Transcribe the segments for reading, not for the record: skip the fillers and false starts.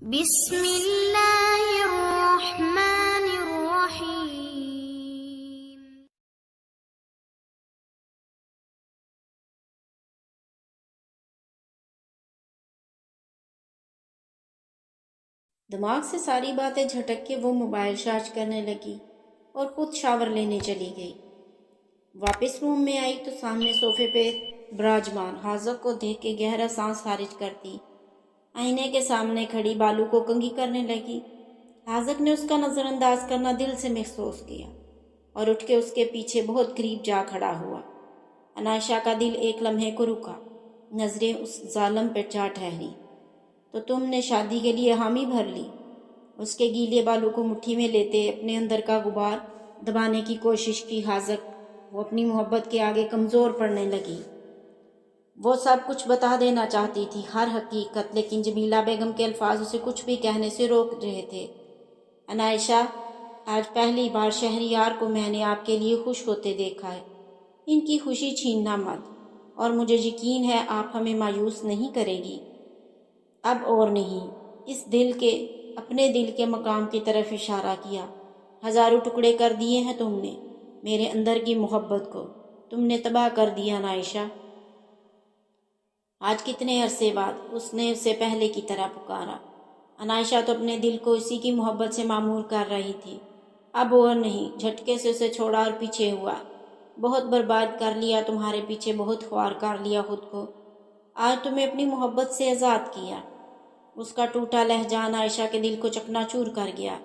بسم اللہ الرحمن الرحیم۔ دماغ سے ساری باتیں جھٹک کے وہ موبائل چارج کرنے لگی اور خود شاور لینے چلی گئی۔ واپس روم میں آئی تو سامنے صوفے پہ براجمان حاذق کو دیکھ کے گہرا سانس خارج کرتی آئینے کے سامنے کھڑی بالو کو کنگھی کرنے لگی۔ حاذق نے اس کا نظر انداز کرنا دل سے محسوس کیا اور اٹھ کے اس کے پیچھے بہت قریب جا کھڑا ہوا۔ عنائشہ کا دل ایک لمحے کو رکا، نظریں اس ظالم پہ جا ٹھہری۔ تو تم نے شادی کے لیے حامی بھر لی؟ اس کے گیلے بالوں کو مٹھی میں لیتے اپنے اندر کا غبار دبانے کی کوشش کی حاذق وہ اپنی محبت کے آگے کمزور پڑنے لگی۔ وہ سب کچھ بتا دینا چاہتی تھی، ہر حقیقت، لیکن جمیلہ بیگم کے الفاظ اسے کچھ بھی کہنے سے روک رہے تھے۔ عنائشہ، آج پہلی بار شہریار کو میں نے آپ کے لیے خوش ہوتے دیکھا ہے۔ ان کی خوشی چھیننا مت، اور مجھے یقین ہے آپ ہمیں مایوس نہیں کرے گی۔ اب اور نہیں۔ اس اپنے دل کے مقام کی طرف اشارہ کیا۔ ہزاروں ٹکڑے کر دیے ہیں تم نے میرے اندر کی محبت کو، تم نے تباہ کر دیا عنائشہ۔ آج کتنے عرصے بعد اس نے اسے پہلے کی طرح پکارا۔ عنائشہ تو اپنے دل کو اسی کی محبت سے معمور کر رہی تھی۔ اب اور نہیں۔ جھٹکے سے اسے چھوڑا اور پیچھے ہوا۔ بہت برباد کر لیا تمہارے پیچھے، بہت خوار کر لیا خود کو۔ آج تمہیں اپنی محبت سے آزاد کیا۔ اس کا ٹوٹا لہجہ عنائشہ کے دل کو چکنا چور کر گیا۔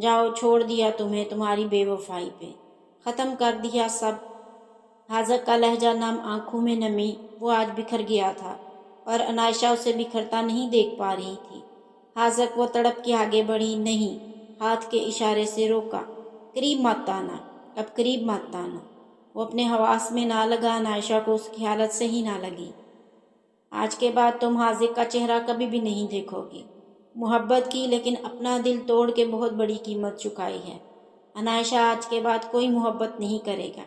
جاؤ، چھوڑ دیا تمہیں تمہاری بے وفائی پہ، ختم کر دیا سب۔ حاذق کا لہجہ نم، آنکھوں میں نمی، وہ آج بکھر گیا تھا اور عنائشہ اسے بکھرتا نہیں دیکھ پا رہی تھی۔ حاذق، وہ تڑپ کے آگے بڑھی، نہیں، ہاتھ کے اشارے سے روکا۔ قریب مت آنا، اب قریب مت آنا۔ وہ اپنے حواس میں نہ لگا، عنائشہ کو اس کی حالت صحیح نہ لگی۔ آج کے بعد تم حاذق کا چہرہ کبھی بھی نہیں دیکھو گی۔ محبت کی، لیکن اپنا دل توڑ کے بہت بڑی قیمت چکائی ہے۔ عنائشہ، آج کے بعد کوئی محبت نہیں کرے گا،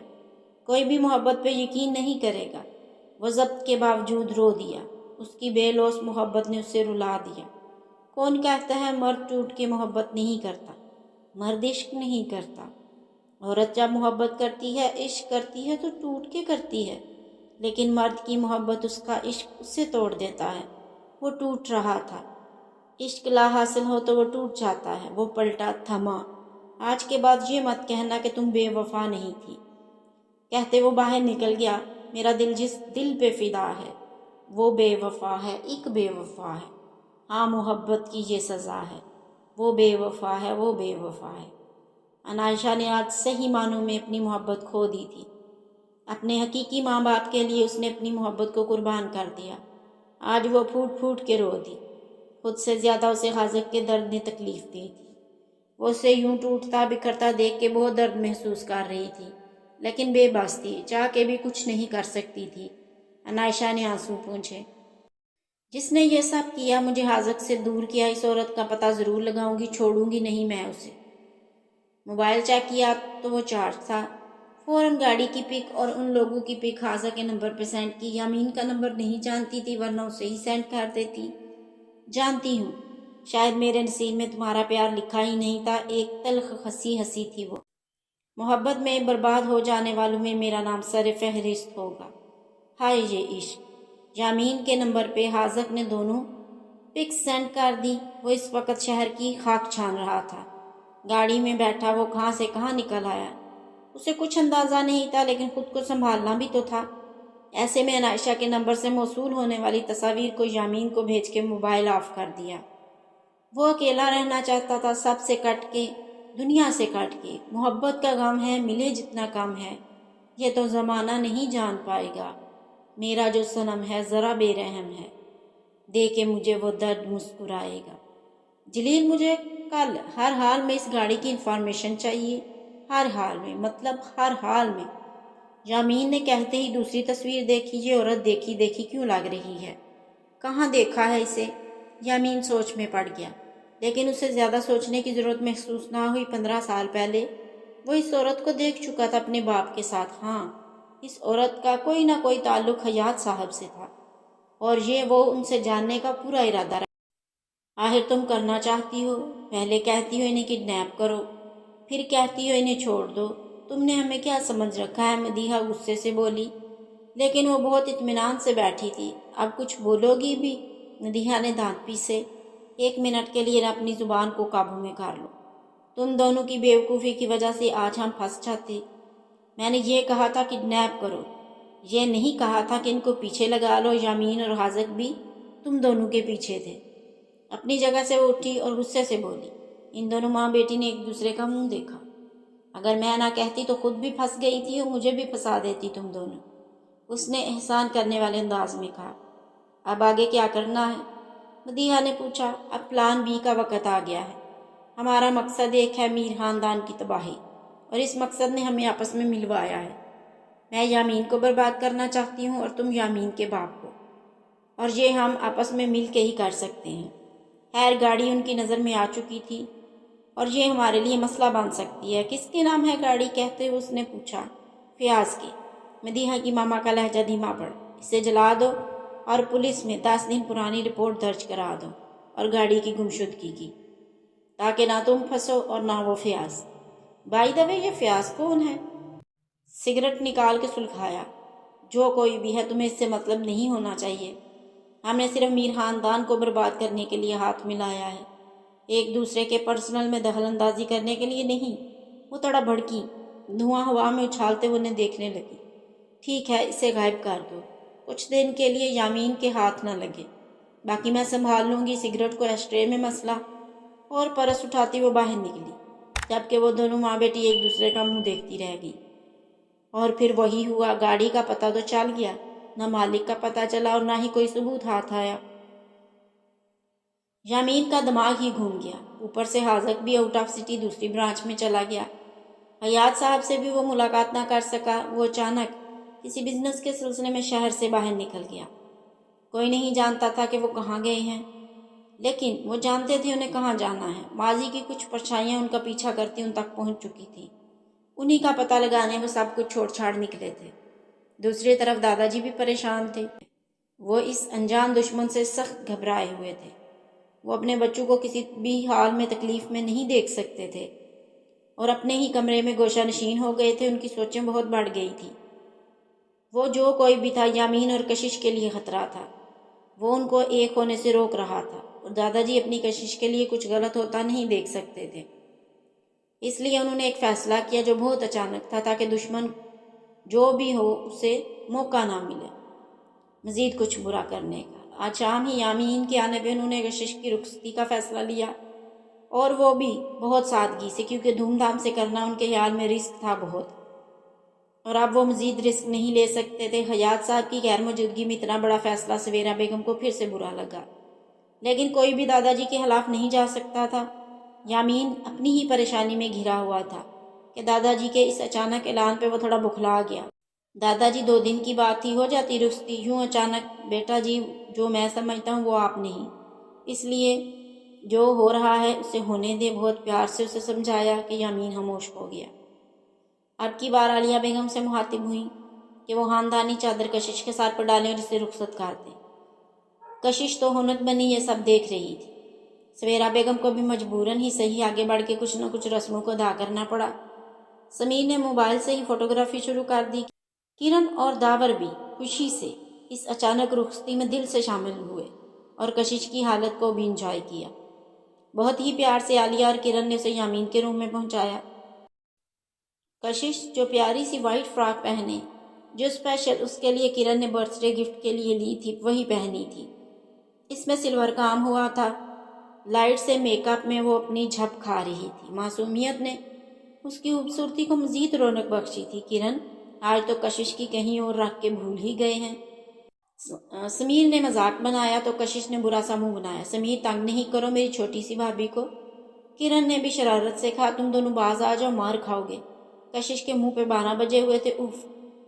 کوئی بھی محبت پہ یقین نہیں کرے گا۔ وہ ضبط کے باوجود رو دیا۔ اس کی بے لوث محبت نے اسے رلا دیا۔ کون کہتا ہے مرد ٹوٹ کے محبت نہیں کرتا؟ مرد عشق نہیں کرتا۔ عورت جب محبت کرتی ہے، عشق کرتی ہے تو ٹوٹ کے کرتی ہے، لیکن مرد کی محبت، اس کا عشق اسے توڑ دیتا ہے۔ وہ ٹوٹ رہا تھا۔ عشق لا حاصل ہو تو وہ ٹوٹ جاتا ہے۔ وہ پلٹا، تھما۔ آج کے بعد یہ مت کہنا کہ تم بے وفا نہیں تھی۔ کہتے وہ باہر نکل گیا۔ میرا دل جس دل پہ فدا ہے وہ بے وفا ہے، ایک بے وفا ہے۔ ہاں، محبت کی یہ سزا ہے، وہ بے وفا ہے، وہ بے وفا ہے۔ عنائشہ نے آج صحیح معنوں میں اپنی محبت کھو دی تھی۔ اپنے حقیقی ماں باپ کے لیے اس نے اپنی محبت کو قربان کر دیا۔ آج وہ پھوٹ پھوٹ کے رو دی۔ خود سے زیادہ اسے حاذق کے درد نے تکلیف دی تھی۔ وہ اسے یوں ٹوٹتا بکھرتا دیکھ کے بہت درد محسوس کر رہی تھی، لیکن بے بس تھی، چاہ کے بھی کچھ نہیں کر سکتی تھی۔ عنائشہ نے آنسو پونچھے، جس نے یہ سب کیا، مجھے حاذق سے دور کیا، اس عورت کا پتہ ضرور لگاؤں گی، چھوڑوں گی نہیں میں اسے۔ موبائل چیک کیا تو وہ چارج تھا۔ فوراً گاڑی کی پک اور ان لوگوں کی پک حاذق کے نمبر پہ سینڈ کی۔ یامین کا نمبر نہیں جانتی تھی، ورنہ اسے ہی سینڈ کر دیتی۔ جانتی ہوں، شاید میرے نصیب میں تمہارا پیار لکھا ہی نہیں تھا۔ ایک تلخ ہنسی تھی وہ۔ محبت میں برباد ہو جانے والوں میں میرا نام سر فہرست ہوگا۔ ہائے یہ عشق۔ یامین کے نمبر پہ حاذق نے دونوں پکس سینڈ کر دی۔ وہ اس وقت شہر کی خاک چھان رہا تھا۔ گاڑی میں بیٹھا وہ کہاں سے کہاں نکل آیا، اسے کچھ اندازہ نہیں تھا، لیکن خود کو سنبھالنا بھی تو تھا۔ ایسے میں عنائشہ کے نمبر سے موصول ہونے والی تصاویر کو یامین کو بھیج کے موبائل آف کر دیا۔ وہ اکیلا رہنا چاہتا تھا، سب سے کٹ کے، دنیا سے کٹ کے۔ محبت کا غم ہے، ملے جتنا کم ہے، یہ تو زمانہ نہیں جان پائے گا۔ میرا جو صنم ہے ذرا بے رحم ہے، دے کے مجھے وہ درد مسکرائے گا۔ جلیل، مجھے کل ہر حال میں اس گاڑی کی انفارمیشن چاہیے، ہر حال میں، مطلب ہر حال میں۔ یامین نے کہتے ہی دوسری تصویر دیکھی۔ یہ عورت دیکھی دیکھی کیوں لگ رہی ہے؟ کہاں دیکھا ہے اسے؟ یامین سوچ میں پڑ گیا، لیکن اسے زیادہ سوچنے کی ضرورت محسوس نہ ہوئی۔ 15 سال پہلے وہ اس عورت کو دیکھ چکا تھا اپنے باپ کے ساتھ۔ ہاں، اس عورت کا کوئی نہ کوئی تعلق حیات صاحب سے تھا، اور یہ وہ ان سے جاننے کا پورا ارادہ رکھا۔ آخر تم کرنا چاہتی ہو؟ پہلے کہتی ہو انہیں کڈنیپ کرو، پھر کہتی ہو انہیں چھوڑ دو۔ تم نے ہمیں کیا سمجھ رکھا ہے؟ مدیحہ غصے سے بولی، لیکن وہ بہت اطمینان سے بیٹھی تھی۔ اب کچھ بولو گی بھی؟ مدیحہ نے دانت پیسے۔ 1 منٹ کے لیے اپنی زبان کو قابو میں کر لو۔ تم دونوں کی بیوقوفی کی وجہ سے آج ہم پھنس جاتے۔ میں نے یہ کہا تھا کڈنیپ کرو، یہ نہیں کہا تھا کہ ان کو پیچھے لگا لو۔ یامین اور حاذق بھی تم دونوں کے پیچھے تھے۔ اپنی جگہ سے وہ اٹھی اور غصے سے بولی۔ ان دونوں ماں بیٹی نے ایک دوسرے کا منہ دیکھا۔ اگر میں نہ کہتی تو خود بھی پھنس گئی تھی اور مجھے بھی پھنسا دیتی تم دونوں، اس نے احسان کرنے والے انداز میں کہا۔ اب آگے کیا کرنا ہے؟ مدیحہ نے پوچھا۔ اب پلان بی کا وقت آ گیا ہے۔ ہمارا مقصد ایک ہے، میر خاندان کی تباہی، اور اس مقصد نے ہمیں آپس میں ملوایا ہے۔ میں یامین کو برباد کرنا چاہتی ہوں اور تم یامین کے باپ کو، اور یہ ہم آپس میں مل کے ہی کر سکتے ہیں۔ خیر گاڑی ان کی نظر میں آ چکی تھی اور یہ ہمارے لیے مسئلہ بن سکتی ہے۔ کس کے نام ہے گاڑی؟ کہتے ہوئے اس نے پوچھا۔ فیاض کے۔ مدیحہ کی ماما کا لہجہ دھیما پڑ۔ اسے جلا دو اور پولیس میں 10 دن پرانی رپورٹ درج کرا دو اور گاڑی کی گمشدگی کی، تاکہ نہ تم پھنسو اور نہ وہ فیاض۔ بائی دا وے، یہ فیاض کون ہے؟ سگریٹ نکال کے سلگایا۔ جو کوئی بھی ہے، تمہیں اس سے مطلب نہیں ہونا چاہیے۔ ہم نے صرف میر خاندان کو برباد کرنے کے لیے ہاتھ ملایا ہے، ایک دوسرے کے پرسنل میں دخل اندازی کرنے کے لیے نہیں۔ وہ تھوڑا بھڑکی، دھواں ہوا میں اچھالتے ہوئے انہیں دیکھنے لگی۔ ٹھیک ہے، اسے غائب کر دو، کچھ دن کے لیے یامین کے ہاتھ نہ لگے، باقی میں سنبھال لوں گی۔ سگریٹ کو ایشٹرے میں مسلا اور پرس اٹھاتی وہ باہر نکلی، جبکہ وہ دونوں ماں بیٹی ایک دوسرے کا منہ دیکھتی رہ گئی۔ اور پھر وہی ہوا، گاڑی کا پتہ تو چل گیا، نہ مالک کا پتہ چلا اور نہ ہی کوئی ثبوت ہاتھ آیا۔ یامین کا دماغ ہی گھوم گیا، اوپر سے حاذق بھی آؤٹ آف سٹی دوسری برانچ میں چلا گیا۔ حیات صاحب سے بھی وہ ملاقات نہ کر سکا۔ وہ اچانک کسی بزنس کے سلسلے میں شہر سے باہر نکل گیا۔ کوئی نہیں جانتا تھا کہ وہ کہاں گئے ہیں، لیکن وہ جانتے تھے انہیں کہاں جانا ہے۔ ماضی کی کچھ پرچھائیاں ان کا پیچھا کرتی ان تک پہنچ چکی تھیں، انہی کا پتہ لگانے وہ سب کچھ چھوڑ چھاڑ نکلے تھے۔ دوسری طرف دادا جی بھی پریشان تھے۔ وہ اس انجان دشمن سے سخت گھبرائے ہوئے تھے۔ وہ اپنے بچوں کو کسی بھی حال میں تکلیف میں نہیں دیکھ سکتے تھے اور اپنے ہی کمرے میں گوشہ نشین ہو گئے تھے۔ ان کی سوچیں بہت بڑھ گئی تھی۔ وہ جو کوئی بھی تھا، یامین اور کشش کے لیے خطرہ تھا۔ وہ ان کو ایک ہونے سے روک رہا تھا، اور دادا جی اپنی کشش کے لیے کچھ غلط ہوتا نہیں دیکھ سکتے تھے۔ اس لیے انہوں نے ایک فیصلہ کیا جو بہت اچانک تھا، تاکہ دشمن جو بھی ہو اسے موقع نہ ملے مزید کچھ برا کرنے کا۔ آج شام ہی یامین کے آنے پہ انہوں نے کشش کی رخصتی کا فیصلہ لیا، اور وہ بھی بہت سادگی سے، کیونکہ دھوم دھام سے کرنا ان کے خیال میں رسک تھا بہت، اور اب وہ مزید رسک نہیں لے سکتے تھے۔ حیات صاحب کی غیر موجودگی میں اتنا بڑا فیصلہ سویرا بیگم کو پھر سے برا لگا، لیکن کوئی بھی دادا جی کے خلاف نہیں جا سکتا تھا۔ یامین اپنی ہی پریشانی میں گھرا ہوا تھا کہ دادا جی کے اس اچانک اعلان پہ وہ تھوڑا بکھلا گیا۔ دادا جی 2 دن کی بات تھی، ہو جاتی رخصتی یوں اچانک؟ بیٹا جی، جو میں سمجھتا ہوں وہ آپ نہیں، اس لیے جو ہو رہا ہے اسے ہونے دے۔ بہت پیار سے اسے سمجھایا کہ یامین خاموش ہو گیا۔ اب کی بار عالیہ بیگم سے مخاطب ہوئی کہ وہ خاندانی چادر کشش کے سر پر ڈالیں اور اسے رخصت کر دیں۔ کشش تو ہنت بنی یہ سب دیکھ رہی تھی۔ سویرا بیگم کو بھی مجبوراً ہی صحیح آگے بڑھ کے کچھ نہ کچھ رسموں کو ادا کرنا پڑا۔ سمیر نے موبائل سے ہی فوٹوگرافی شروع کر دی۔ کرن اور داور بھی خوشی سے اس اچانک رخصتی میں دل سے شامل ہوئے اور کشش کی حالت کو بھی انجوائے کیا۔ بہت ہی پیار سے عالیہ اور کرن نے اسے یامین کے روم میں پہنچایا۔ کشش جو پیاری سی وائٹ فراک پہنے، جو اسپیشل اس کے لیے کرن نے برتھ ڈے گفٹ کے لیے لی تھی، وہی پہنی تھی۔ اس میں سلور کام ہوا تھا۔ لائٹ سے میک اپ میں وہ اپنی جھپ کھا رہی تھی۔ معصومیت نے اس کی خوبصورتی کو مزید رونق بخشی تھی۔ کرن آج تو کشش کی کہیں اور رکھ کے بھول ہی گئے ہیں۔ سمیر نے مذاق بنایا تو کشش نے برا سا منہ بنایا۔ سمیر، تنگ نہیں کرو میری چھوٹی سی بھابھی کو۔ کرن نے بھی شرارت سے کہا، تم دونوں باز آ جاؤ، مار کھاؤ گے۔ کشش کے منہ پہ 12 بجے ہوئے تھے۔ اف،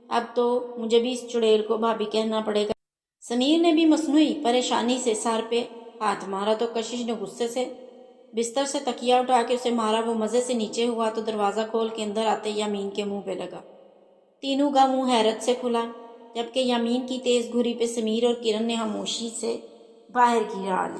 اب تو مجھے بھی اس چڑیل کو بھابھی کہنا پڑے گا۔ سمیر نے بھی مصنوعی پریشانی سے سر پہ ہاتھ مارا تو کشش نے غصے سے بستر سے تکیہ اٹھا کے اسے مارا۔ وہ مزے سے نیچے ہوا تو دروازہ کھول کے اندر آتے یامین کے منہ پہ لگا۔ تینوں کا منہ حیرت سے کھلا، جبکہ یامین کی تیز گھری پہ سمیر اور کرن نے خاموشی سے باہر گرا لی۔